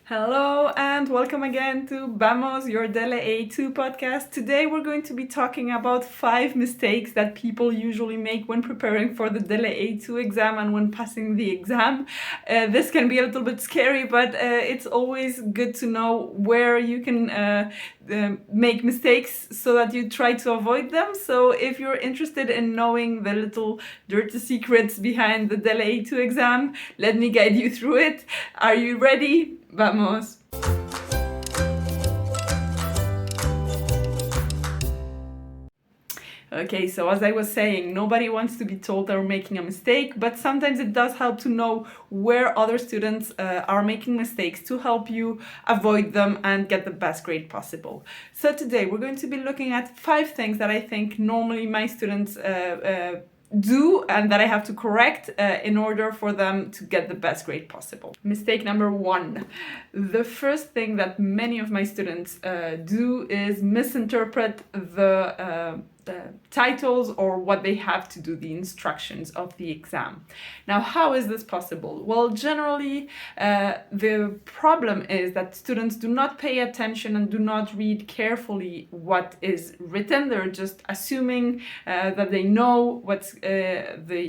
Hello and welcome again to Vamos, your DELE A2 podcast. Today we're going to be talking about 5 mistakes that people usually make when preparing for the DELE A2 exam and when passing the exam. This can be a little bit scary, but it's always good to know where you can make mistakes so that you try to avoid them. So if you're interested in knowing the little dirty secrets behind the DELE A2 exam, let me guide you through it. Are you ready? Vamos! Okay, so as I was saying, nobody wants to be told they're making a mistake, but sometimes it does help to know where other students are making mistakes to help you avoid them and get the best grade possible. So today we're going to be looking at 5 things that I think normally my students do and that I have to correct in order for them to get the best grade possible. Mistake number 1. The first thing that many of my students do is misinterpret the titles or what they have to do, the instructions of the exam. Now, how is this possible? Well, generally, the problem is that students do not pay attention and do not read carefully what is written. They're just assuming that they know what the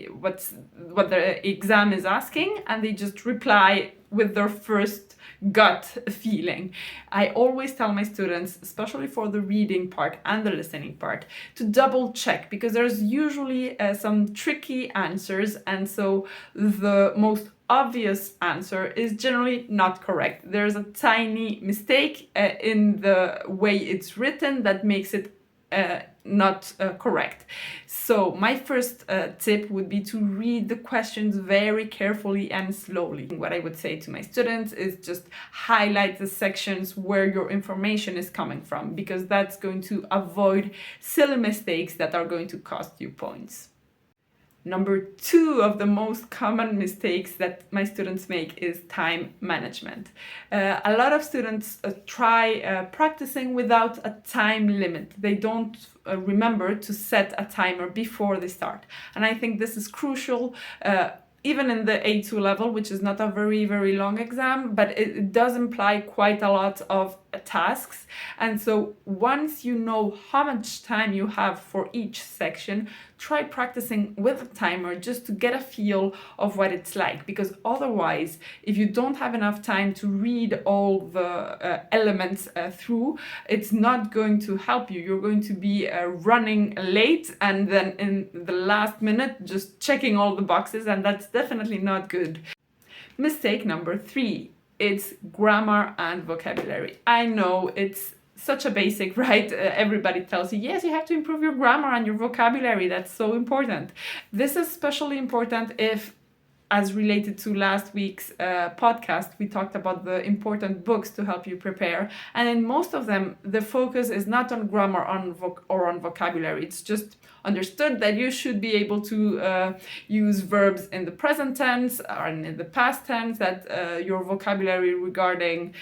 exam is asking, and they just reply with their first gut feeling. I always tell my students, especially for the reading part and the listening part, to double check, because there's usually some tricky answers, and so the most obvious answer is generally not correct. There's a tiny mistake in the way it's written that makes it not correct. So my first tip would be to read the questions very carefully and slowly. What I would say to my students is just highlight the sections where your information is coming from, because that's going to avoid silly mistakes that are going to cost you points. Number 2 of the most common mistakes that my students make is time management. A lot of students try practicing without a time limit. They don't remember to set a timer before they start. And I think this is crucial. Even in the A2 level, which is not a very, very long exam, but it does imply quite a lot of tasks. And so once you know how much time you have for each section, try practicing with a timer just to get a feel of what it's like. Because otherwise, if you don't have enough time to read all the elements through, it's not going to help you. You're going to be running late and then in the last minute just checking all the boxes, and that's definitely not good. Mistake number 3. It's grammar and vocabulary. I know it's such a basic, right? Everybody tells you, yes, you have to improve your grammar and your vocabulary. That's so important. This is especially important if, as related to last week's podcast, we talked about the important books to help you prepare. And in most of them, the focus is not on grammar or on vocabulary. It's just understood that you should be able to use verbs in the present tense or in the past tense, that your vocabulary regarding,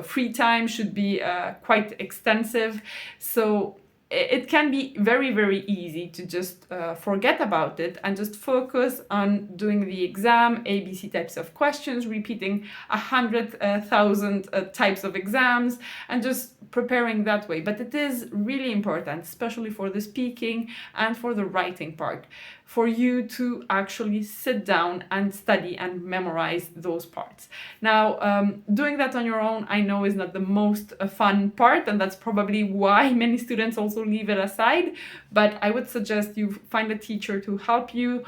free time should be quite extensive. So it can be very, very easy to just forget about it and just focus on doing the exam, ABC types of questions, repeating 100,000 types of exams, and just preparing that way. But it is really important, especially for the speaking and for the writing part, for you to actually sit down and study and memorize those parts. Now, doing that on your own, I know, is not the most fun part, and that's probably why many students also leave it aside. But I would suggest you find a teacher to help you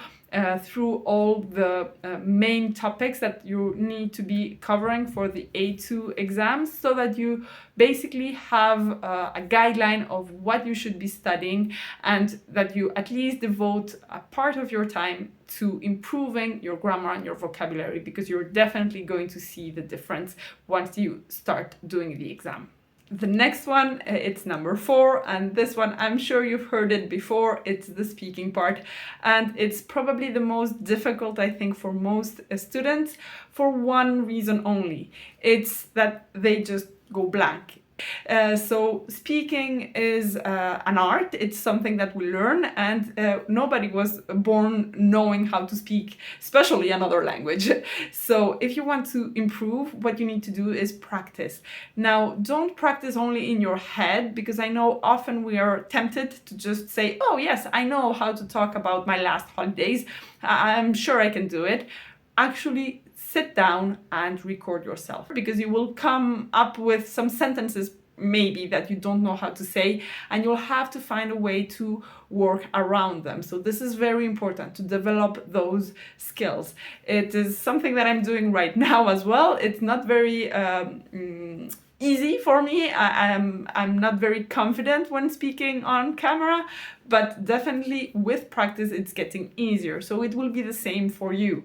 through all the main topics that you need to be covering for the A2 exams, so that you basically have a guideline of what you should be studying, and that you at least devote a part of your time to improving your grammar and your vocabulary, because you're definitely going to see the difference once you start doing the exam. The next one, it's number 4, and this one, I'm sure you've heard it before. It's the speaking part, and it's probably the most difficult, I think, for most students, for one reason only. It's that they just go blank. So speaking is an art. It's something that we learn, and nobody was born knowing how to speak, especially another language. So if you want to improve, what you need to do is practice. Now, don't practice only in your head, because I know often we are tempted to just say, oh yes, I know how to talk about my last holidays. I'm sure I can do it. Actually, sit down and record yourself, because you will come up with some sentences maybe that you don't know how to say, and you'll have to find a way to work around them. So this is very important, to develop those skills. It is something that I'm doing right now as well. It's not very easy for me. I'm not very confident when speaking on camera, but definitely with practice it's getting easier. So it will be the same for you.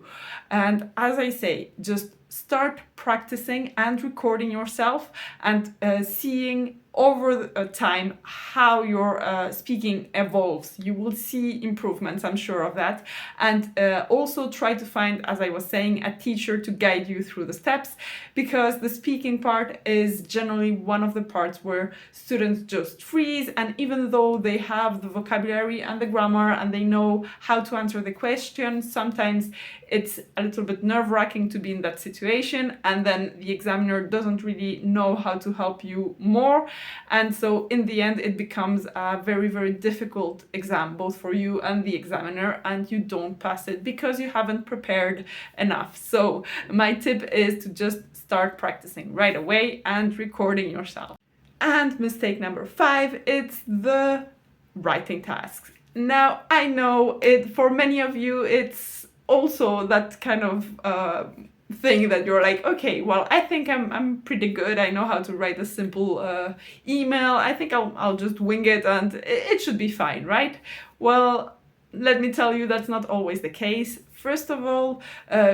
And as I say, just start practicing and recording yourself, and seeing over time how your speaking evolves. You will see improvements, I'm sure of that. And also try to find, as I was saying, a teacher to guide you through the steps, because the speaking part is generally one of the parts where students just freeze, and even though they have the vocabulary and the grammar and they know how to answer the question, sometimes it's a little bit nerve-wracking to be in that situation, and then the examiner doesn't really know how to help you more. And so in the end, it becomes a very, very difficult exam, both for you and the examiner, and you don't pass it because you haven't prepared enough. So my tip is to just start practicing right away and recording yourself. And mistake number 5, it's the writing tasks. Now, I know for many of you, it's also that kind of thing that you're like, okay, well, I think I'm pretty good. I know how to write a simple email. I think I'll just wing it and it should be fine, right? Well, let me tell you, that's not always the case. First of all,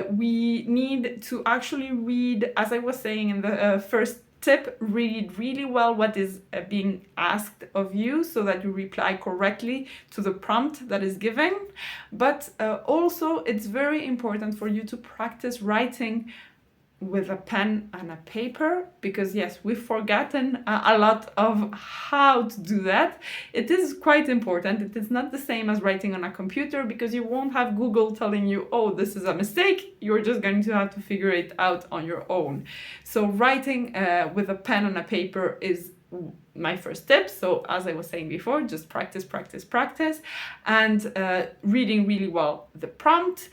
we need to actually read, as I was saying in the first tip, read really well what is being asked of you, so that you reply correctly to the prompt that is given. But also, it's very important for you to practice writing with a pen and a paper, because yes, we've forgotten a lot of how to do that. It is quite important. It is not the same as writing on a computer, because you won't have Google telling you, oh, this is a mistake. You're just going to have to figure it out on your own. So writing with a pen and a paper is my first tip. So as I was saying before, just practice, practice, practice, and reading really well the prompt.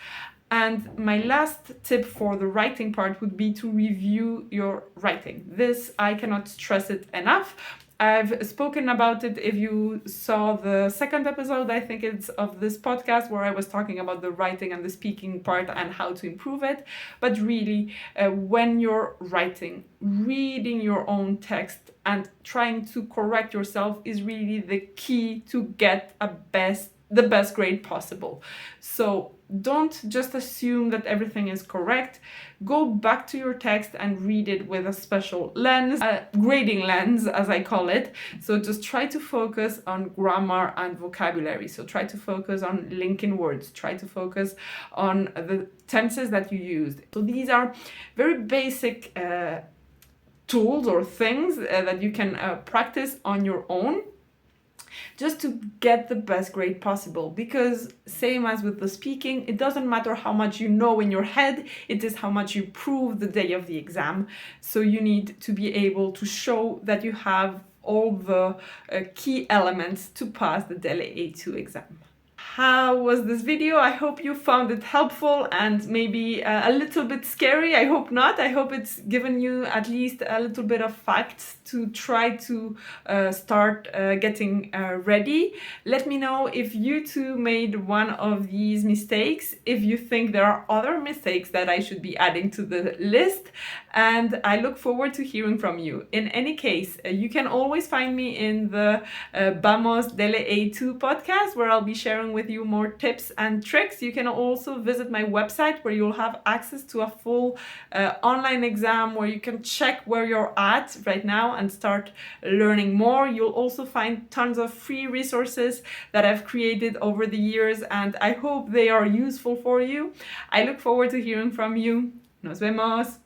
And my last tip for the writing part would be to review your writing. This, I cannot stress it enough. I've spoken about it if you saw the second episode, I think it's of this podcast, where I was talking about the writing and the speaking part and how to improve it. But really, when you're writing, reading your own text and trying to correct yourself is really the key to get the best grade possible. So don't just assume that everything is correct. Go back to your text and read it with a special lens, a grading lens, as I call it. So just try to focus on grammar and vocabulary. So try to focus on linking words. Try to focus on the tenses that you used. So these are very basic tools or things that you can practice on your own, just to get the best grade possible. Because same as with the speaking, it doesn't matter how much you know in your head, it is how much you prove the day of the exam. So you need to be able to show that you have all the key elements to pass the DELE A2 exam. How was this video? I hope you found it helpful and maybe a little bit scary. I hope not. I hope it's given you at least a little bit of facts to try to start getting ready. Let me know if you too made one of these mistakes, if you think there are other mistakes that I should be adding to the list, and I look forward to hearing from you. In any case, you can always find me in the Vamos DELE A2 podcast, where I'll be sharing with you more tips and tricks. You can also visit my website, where you'll have access to a full online exam, where you can check where you're at right now and start learning more. You'll also find tons of free resources that I've created over the years, and I hope they are useful for you. I look forward to hearing from you. Nos vemos!